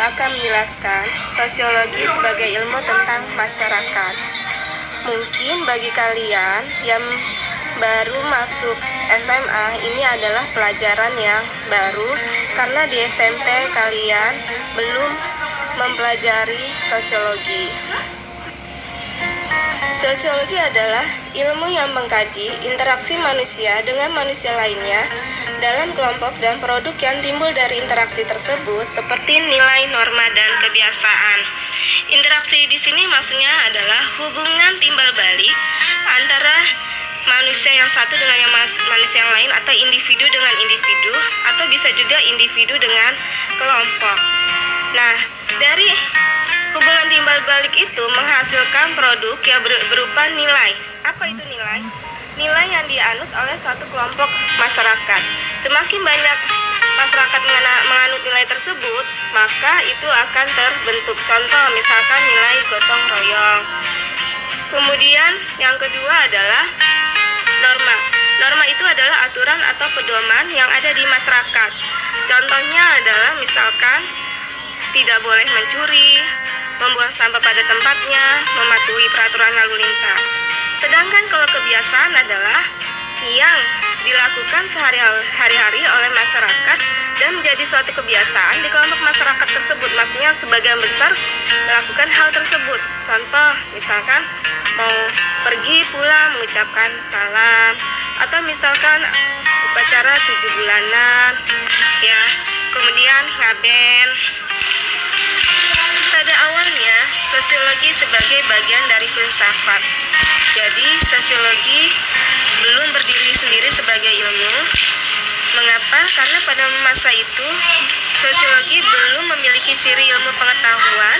akan menjelaskan sosiologi sebagai ilmu tentang masyarakat. Mungkin bagi kalian yang baru masuk SMA, ini adalah pelajaran yang baru karena di SMP kalian belum mempelajari sosiologi. Sosiologi adalah ilmu yang mengkaji interaksi manusia dengan manusia lainnya dalam kelompok dan produk yang timbul dari interaksi tersebut seperti nilai, norma, dan kebiasaan. Interaksi di sini maksudnya adalah hubungan timbal balik antara manusia yang satu dengan manusia yang lain, atau individu dengan individu, atau bisa juga individu dengan kelompok. Nah, dari hubungan timbal balik itu menghasilkan produk yang berupa nilai. Apa itu nilai? Nilai yang dianut oleh suatu kelompok masyarakat. Semakin banyak masyarakat menganut nilai tersebut, maka itu akan terbentuk. Contoh misalkan nilai gotong royong. Kemudian yang kedua adalah norma. Norma itu adalah aturan atau pedoman yang ada di masyarakat. Contohnya adalah misalkan tidak boleh mencuri, membuang sampah pada tempatnya, mematuhi peraturan lalu lintas. Sedangkan kalau kebiasaan adalah yang dilakukan sehari-hari oleh masyarakat dan menjadi suatu kebiasaan di kelompok masyarakat tersebut. Maksudnya sebagian besar melakukan hal tersebut. Contoh misalkan mau pergi pulang mengucapkan salam, atau misalkan upacara 7 bulanan, ya, kemudian ngaben. Pada awalnya, sosiologi sebagai bagian dari filsafat. Jadi, sosiologi belum berdiri sendiri sebagai ilmu. Mengapa? Karena pada masa itu, sosiologi belum memiliki ciri ilmu pengetahuan,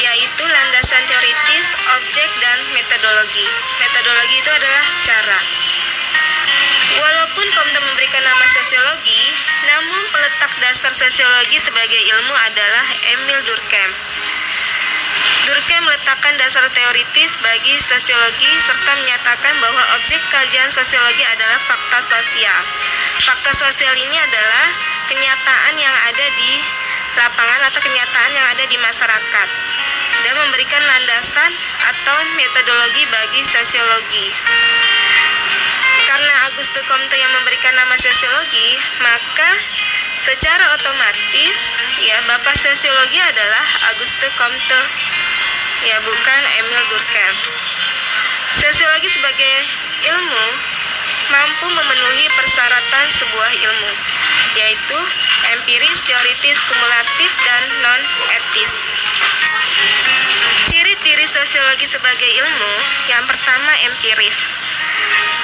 yaitu landasan teoritis, objek, dan metodologi. Metodologi itu adalah cara. Walaupun Komte memberikan nama sosiologi, namun peletak dasar sosiologi sebagai ilmu adalah Emil Durkheim. Durkheim meletakkan dasar teoritis bagi sosiologi serta menyatakan bahwa objek kajian sosiologi adalah fakta sosial. Fakta sosial ini adalah kenyataan yang ada di lapangan atau kenyataan yang ada di masyarakat, dan memberikan landasan atau metodologi bagi sosiologi. Karena Auguste Comte yang memberikan nama sosiologi, maka secara otomatis ya bapak sosiologi adalah Auguste Comte, ya, bukan Emil Durkheim. Sosiologi sebagai ilmu mampu memenuhi persyaratan sebuah ilmu, yaitu empiris, teoritis, kumulatif, dan non-etis. Ciri-ciri sosiologi sebagai ilmu, yang pertama empiris.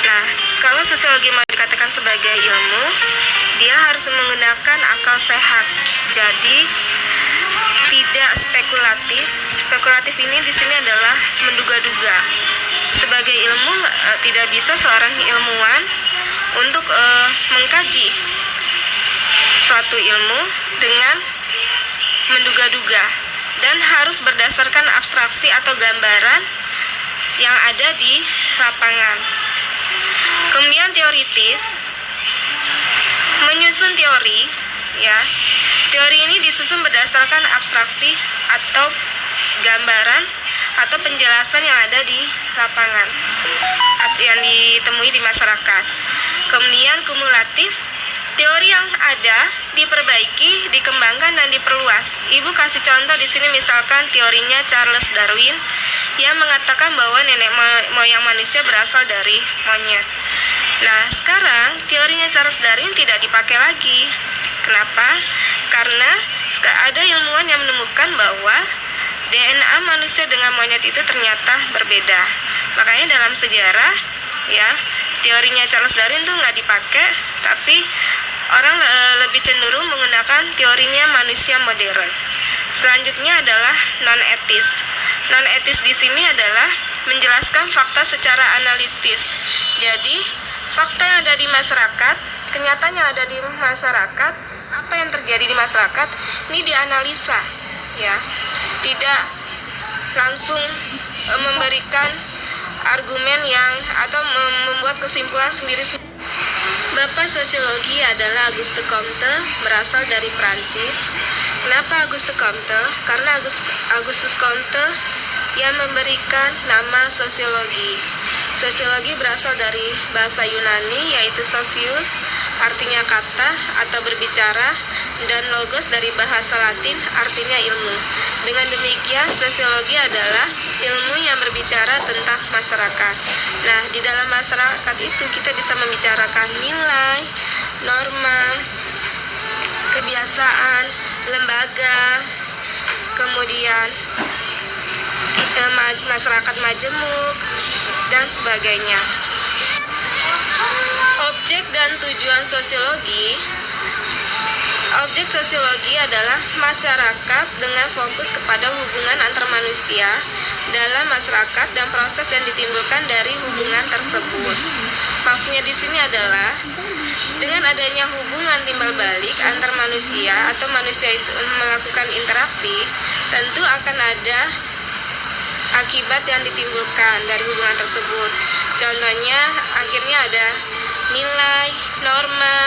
Nah, kalau sosiologi mau dikatakan sebagai ilmu, dia harus menggunakan akal sehat. Jadi, tidak spekulatif. Spekulatif ini di sini adalah menduga-duga. Sebagai ilmu, tidak bisa seorang ilmuwan untuk mengkaji suatu ilmu dengan menduga-duga, dan harus berdasarkan abstraksi atau gambaran yang ada di lapangan. Kemudian teoritis, menyusun teori, ya. Teori ini disusun berdasarkan abstraksi atau gambaran atau penjelasan yang ada di lapangan, yang ditemui di masyarakat. Kemudian kumulatif, teori yang ada diperbaiki, dikembangkan, dan diperluas. Ibu kasih contoh di sini misalkan teorinya Charles Darwin yang mengatakan bahwa nenek moyang manusia berasal dari monyet. Nah, sekarang teorinya Charles Darwin tidak dipakai lagi. Kenapa? Karena ada ilmuwan yang menemukan bahwa DNA manusia dengan monyet itu ternyata berbeda. Makanya dalam sejarah, ya, teorinya Charles Darwin tuh nggak dipakai, tapi orang lebih cenderung menggunakan teorinya manusia modern. Selanjutnya adalah non-etis. Non-etis di sini adalah menjelaskan fakta secara analitis. Jadi, fakta yang ada di masyarakat, kenyataan yang ada di masyarakat, apa yang terjadi di masyarakat, ini dianalisa, ya. Tidak langsung memberikan argumen yang atau membuat kesimpulan sendiri. Bapak sosiologi adalah Auguste Comte, berasal dari Prancis. Kenapa Auguste Comte? Karena Augustus Comte yang memberikan nama sosiologi. Sosiologi berasal dari bahasa Yunani yaitu sosius, artinya kata atau berbicara, dan logos dari bahasa Latin artinya ilmu. Dengan demikian, sosiologi adalah ilmu yang berbicara tentang masyarakat. Nah, di dalam masyarakat itu kita bisa membicarakan nilai, norma, kebiasaan, lembaga, kemudian masyarakat majemuk, dan sebagainya. Objek dan tujuan sosiologi. Objek sosiologi adalah masyarakat dengan fokus kepada hubungan antar manusia dalam masyarakat dan proses yang ditimbulkan dari hubungan tersebut. Maksudnya di sini adalah dengan adanya hubungan timbal balik antar manusia atau manusia itu melakukan interaksi, tentu akan ada akibat yang ditimbulkan dari hubungan tersebut. Contohnya, akhirnya ada nilai, norma,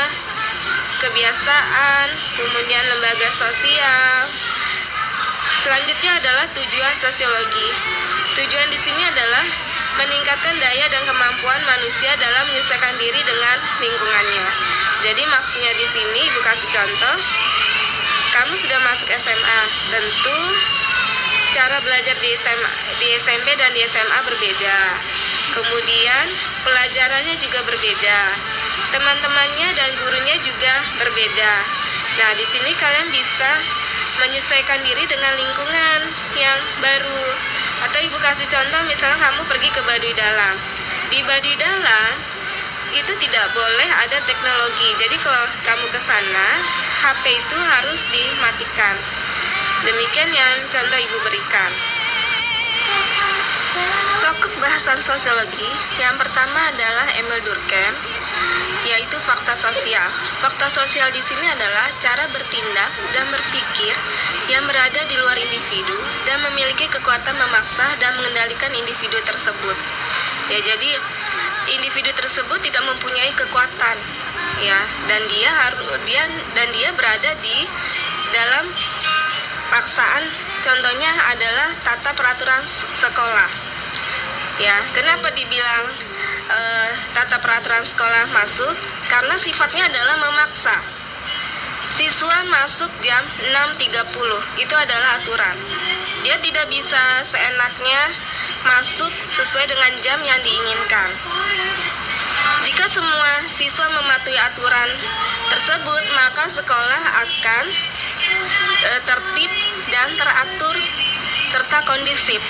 kebiasaan, kemudian lembaga sosial. Selanjutnya adalah tujuan sosiologi. Tujuan di sini adalah meningkatkan daya dan kemampuan manusia dalam menyesuaikan diri dengan lingkungannya. Jadi maksudnya di sini Ibu kasih contoh, kamu sudah masuk SMA, tentu cara belajar di SMP dan di SMA berbeda. Kemudian pelajarannya juga berbeda. Teman-temannya dan gurunya juga berbeda. Nah, di sini kalian bisa menyesuaikan diri dengan lingkungan yang baru. Atau Ibu kasih contoh, misalnya kamu pergi ke Baduy Dalam. Di Baduy Dalam itu tidak boleh ada teknologi. Jadi kalau kamu ke sana, HP itu harus dimatikan. Demikian yang contoh Ibu berikan. Tokoh bahasan sosiologi yang pertama adalah Emile Durkheim, yaitu fakta sosial. Fakta sosial di sini adalah cara bertindak dan berpikir yang berada di luar individu dan memiliki kekuatan memaksa dan mengendalikan individu tersebut. Ya, jadi individu tersebut tidak mempunyai kekuatan, ya, dan dia berada di dalam paksaan. Contohnya adalah tata peraturan sekolah. Ya, kenapa dibilang tata peraturan sekolah masuk? Karena sifatnya adalah memaksa. Siswa masuk jam 6.30, itu adalah aturan. Dia tidak bisa seenaknya masuk sesuai dengan jam yang diinginkan. Jika semua siswa mematuhi aturan tersebut, maka sekolah akan tertib dan teratur serta kondusif.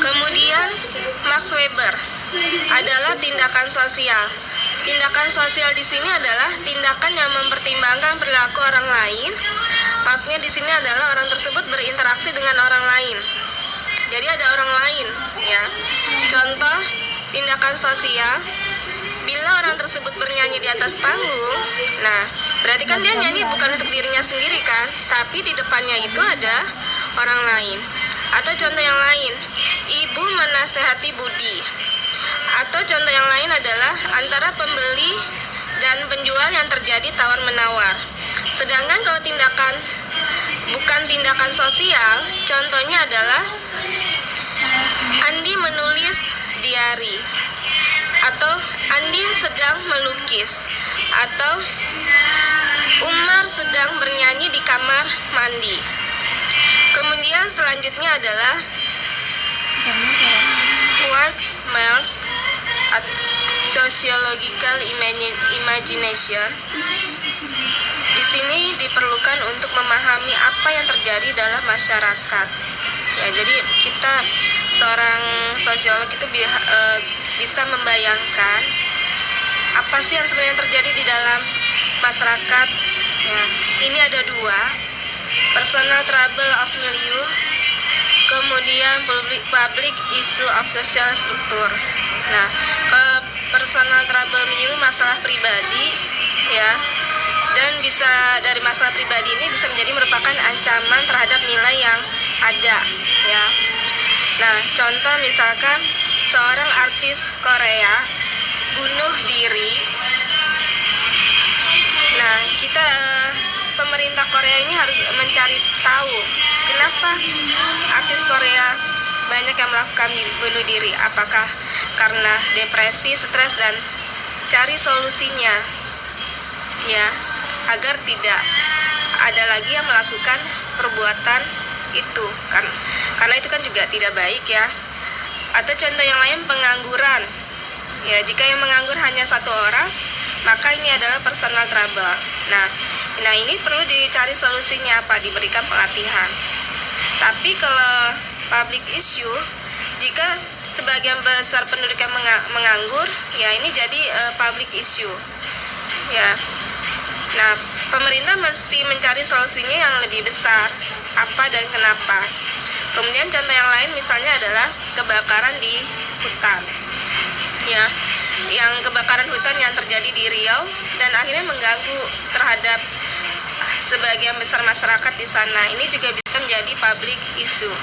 Kemudian Max Weber adalah tindakan sosial. Tindakan sosial di sini adalah tindakan yang mempertimbangkan perilaku orang lain. Maksudnya di sini adalah orang tersebut berinteraksi dengan orang lain. Jadi ada orang lain, ya. Contoh tindakan sosial, bila orang tersebut bernyanyi di atas panggung, nah berarti kan dia nyanyi bukan untuk dirinya sendiri kan, tapi di depannya itu ada orang lain. Atau contoh yang lain, ibu menasehati Budi. Atau contoh yang lain adalah antara pembeli dan penjual yang terjadi tawar-menawar. Sedangkan kalau tindakan bukan tindakan sosial, contohnya adalah Andi menulis diari, atau Andi sedang melukis, atau Umar sedang bernyanyi di kamar mandi. Kemudian selanjutnya adalah Ward Miles at Sociological Imagination. Di sini diperlukan untuk memahami apa yang terjadi dalam masyarakat. Ya, jadi kita seorang sosiolog itu bisa membayangkan apa sih yang sebenarnya terjadi di dalam masyarakat. Ya, ini ada dua, personal trouble of milieu, kemudian public issue of social structure. Nah, personal trouble milieu masalah pribadi, ya, dan bisa dari masalah pribadi ini bisa menjadi merupakan ancaman terhadap nilai yang ada, ya. Nah, contoh misalkan seorang artis Korea bunuh diri Nah, pemerintah Korea ini harus mencari tahu kenapa artis Korea banyak yang melakukan bunuh diri. Apakah karena depresi, stres, dan cari solusinya, ya, agar tidak ada lagi yang melakukan perbuatan itu kan, karena itu kan juga tidak baik ya. Atau contoh yang lain, pengangguran. Ya, jika yang menganggur hanya satu orang, maka ini adalah personal trouble. Nah ini perlu dicari solusinya apa? Diberikan pelatihan. Tapi kalau public issue, jika sebagian besar penduduk yang menganggur, ya ini jadi public issue. Ya. Nah, pemerintah mesti mencari solusinya yang lebih besar, apa dan kenapa. Kemudian contoh yang lain misalnya adalah kebakaran di hutan. Ya, yang kebakaran hutan yang terjadi di Riau dan akhirnya mengganggu terhadap sebagian besar masyarakat di sana. Ini juga bisa menjadi public issue.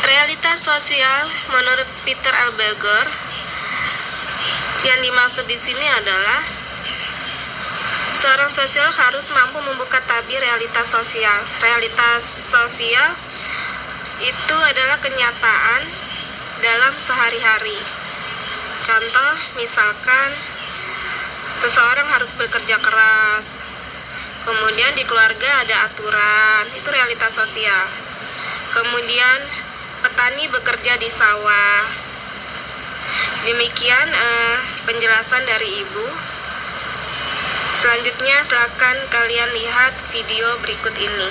Realitas sosial menurut Peter L. Berger, yang dimaksud di sini adalah seorang sosiolog harus mampu membuka tabir realitas sosial. Realitas sosial itu adalah kenyataan dalam sehari-hari. Contoh, misalkan seseorang harus bekerja keras, kemudian di keluarga ada aturan, itu realitas sosial. Kemudian petani bekerja di sawah. Demikian penjelasan dari Ibu. Selanjutnya silakan kalian lihat video berikut ini.